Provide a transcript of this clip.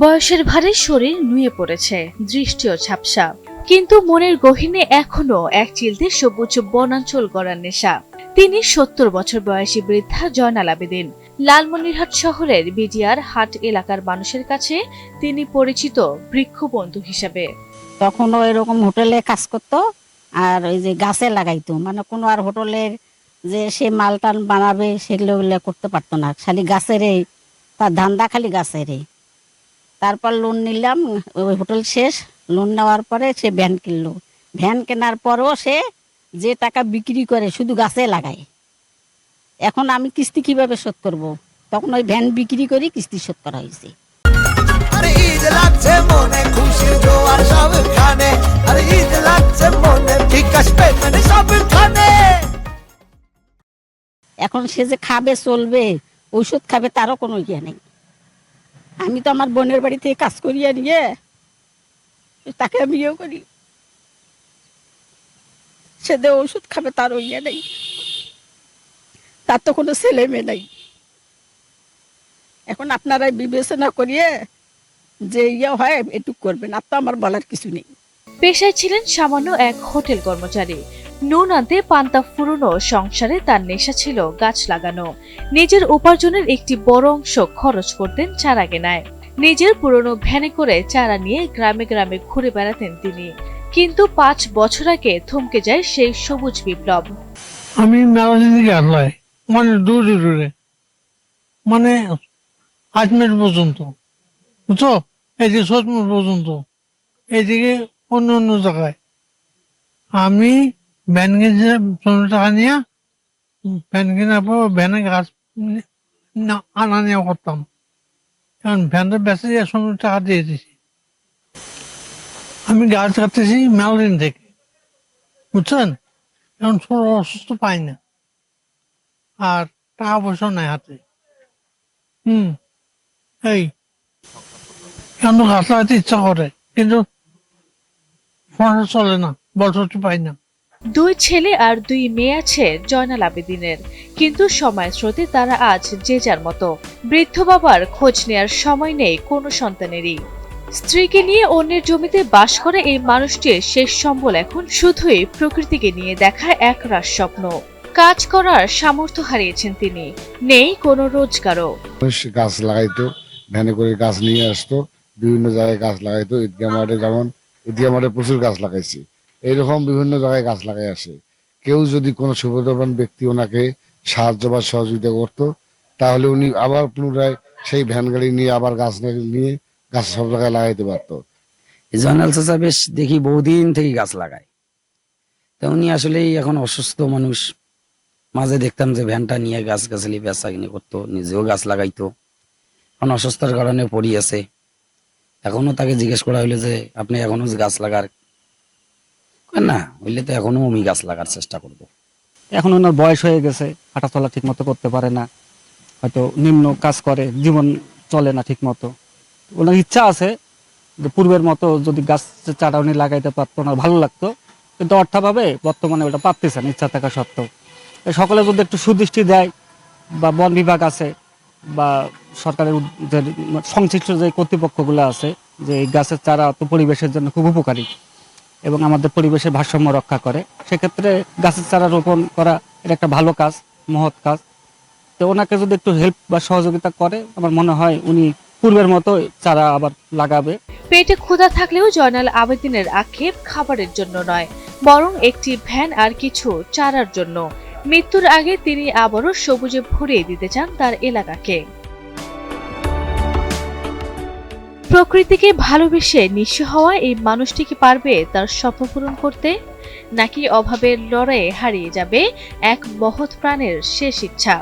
বয়সের ভারে শরীর নুয়ে পড়েছে, দৃষ্টিও ঝাপসা, কিন্তু মনের গহীনে এখনো এক চিলতে সবুজ বনাঞ্চল গড়ার নেশা। তিনি ৭০ বছর বয়সী বৃদ্ধা জয়নাল আবেদিন। লালমনিরহাট শহরের বিজিআর হাট এলাকার মানুষের কাছে তিনি পরিচিত বৃক্ষবন্ধু হিসেবে। তখনও এরকম হোটেলে কাজ করতো, আর ওই যে গাছে লাগাইতো, মানে কোনো আর হোটেলের যে সে মাল টান বানাবে সেগুলো করতে পারতো না, খালি গাছেরই তার ধান্দা, খালি গাছেরই। তারপর লোন নিলাম, ওই হোটেল শেষ, লোন নেওয়ার পরে সে ভ্যান কিনলো। ভ্যান কেনার পরও সে যে টাকা বিক্রি করে শুধু গাছে লাগায়। এখন আমি কিস্তি কিভাবে শোধ করব? তখন ওই ভ্যান বিক্রি করি কিস্তি শোধ করা হয়েছে। এখন সে যে খাবে চলবে, ঔষধ খাবে, তারও কোনো ইয়ে নেই। আমি তো আমার বোনের বাড়ি থেকে কাজ করিয়ে নিয়ে তাকে আমি ইয়ে করি, সে যে ওষুধ খাবে তারও ইয়ে নেই, তার তো কোনো ছেলে মেয়ে নেই। এখন আপনারাই বিবেচনা করিয়ে যে ইয়ে হয় এটুক করবেন, আর তো আমার বলার কিছু নেই। পেশায় ছিলেন সামান্য এক হোটেল কর্মচারী। নুন আনতে পান্তা ফুরনো সংসারে তার নেশা ছিল গাছ লাগানো। নিজের উপার্জনের একটি বড় অংশ খরচ করতেন চারা কেনায়। নিজের পুরনো ভ্যানে করে চারা নিয়ে গ্রামে গ্রামে ঘুরে বেড়াতেন তিনি। কিন্তু ৫ বছর আগে থমকে যায় সেই সবুজ বিপ্লব। আমি মানে দূরে দূরে, মানে আজমের পর্যন্ত, বুঝছো, এদিকে সজমুর পর্যন্ত, এদিকে অন্য অন্য জায়গায় আমি ভ্যান কিনছিলাম। ১৫ টাকা নিয়ে ভ্যান কেনার পর ভ্যানে গাছ আনা নেওয়া করতাম। কারণ ভ্যানটা বেঁচে ১৫ টাকা দিয়ে দিছি। আমি গাছ কাটতেছি মেলাদিন থেকে, বুঝছেন। এখন শরীর অসুস্থ পাই না, আর টাকা পয়সা নাই হাতে। এই কেন গাছ লাগাতে ইচ্ছা করে, কিন্তু সংসার চলে না, বছরটি পাই না। ২ ছেলে আর ২ মেয়ে আছে জয়নাল আবেদিনের, কিন্তু সময় স্রোতে তারা আজ যে যার মতো। বৃদ্ধ বাবার খোঁজ নেয়ার সময় নেই কোনো সন্তানেরই। স্ত্রীকে নিয়ে অন্যের জমিতে বাস করে এই মানুষটির শেষ সম্বল এখন শুধুই প্রকৃতিকে নিয়ে দেখা একরাশ স্বপ্ন। কাজ করার সামর্থ্য হারিয়েছেন তিনি, নেই কোনো রোজগারও। গাছ লাগাইতো, ভ্যানে করে গাছ নিয়ে আসতো, বিভিন্ন জায়গায় গাছ লাগাইতো। ঈদগাহ মাঠে, যেমন ঈদগাহ মাঠে প্রচুর গাছ লাগাইছি। এইরকম বিভিন্ন জায়গায় গাছ লাগাই আসে। কেউ যদি কোনো সুবিধাবান ব্যক্তি ওনাকে সাহায্য বা সহযোগিতা করতো, তাহলে উনি আবার পুনরায় সেই ভ্যান গাড়ি নিয়ে আবার গাছ নিয়ে গাছ সব জায়গায় লাগাইতে পারতো। জয়নাল চাচা বেশ দেখি বহুদিন থেকে গাছ লাগায়। তা উনি আসলেই এখন অসুস্থ মানুষ। মাঝে দেখতাম যে ভ্যানটা নিয়ে গাছ গাছালি বেচা কিনে করতো, নিজেও গাছ লাগাইতো। এখন অসুস্থতার কারণে পড়ি আছে। এখনো তাকে জিজ্ঞেস করা হইলো যে আপনি এখনো গাছ লাগার না হইলে, তো এখনো আমি গাছ লাগার চেষ্টা করব। এখন ওনার বয়স হয়ে গেছে, হাঁটাচলা ঠিক মতো করতে পারে না, হয়তো নিম্ন কাজ করে, জীবন চলে না ঠিক মতো। ওনার ইচ্ছা আছে যে পূর্বের মতো যদি গাছ চারা উনি লাগাইতে পারতো, ওনার ভালো লাগতো, কিন্তু অর্থাভাবে বর্তমানে ওটা পারতেছে না, ইচ্ছা থাকা সত্ত্বেও। সকলে যদি একটু সুদৃষ্টি দেয়, বা বন বিভাগ আছে বা সরকারের যে সংশ্লিষ্ট যে কর্তৃপক্ষগুলো আছে, যে এই গাছের চারা তো পরিবেশের জন্য খুব উপকারী এবং আমাদের পরিবেশের ভারসাম্য রক্ষা করে, সেক্ষেত্রে গাছের চারা রোপণ করা এটা একটা ভালো কাজ, মহৎ কাজ। তো ওনাকে যদি একটু হেল্প বা সহযোগিতা করে, আমার মনে হয় উনি পূর্বের মতো চারা আবার লাগাবে। পেটে ক্ষুধা থাকলেও জয়নাল আবেদিনের আক্ষেপ খাবারের জন্য নয়, বরং একটি ভ্যান আর কিছু চারার জন্য। মৃত্যুর আগে তিনি আবারও সবুজে ভরিয়ে দিতে চান তার এলাকাকে। প্রকৃতিকে ভালোবেসে নিঃস্ব হওয়া এই মানুষটি কি পারবে তার স্বপ্ন পূরণ করতে, নাকি অভাবের লড়াইয়ে হারিয়ে যাবে এক মহৎ প্রাণের শেষ ইচ্ছা?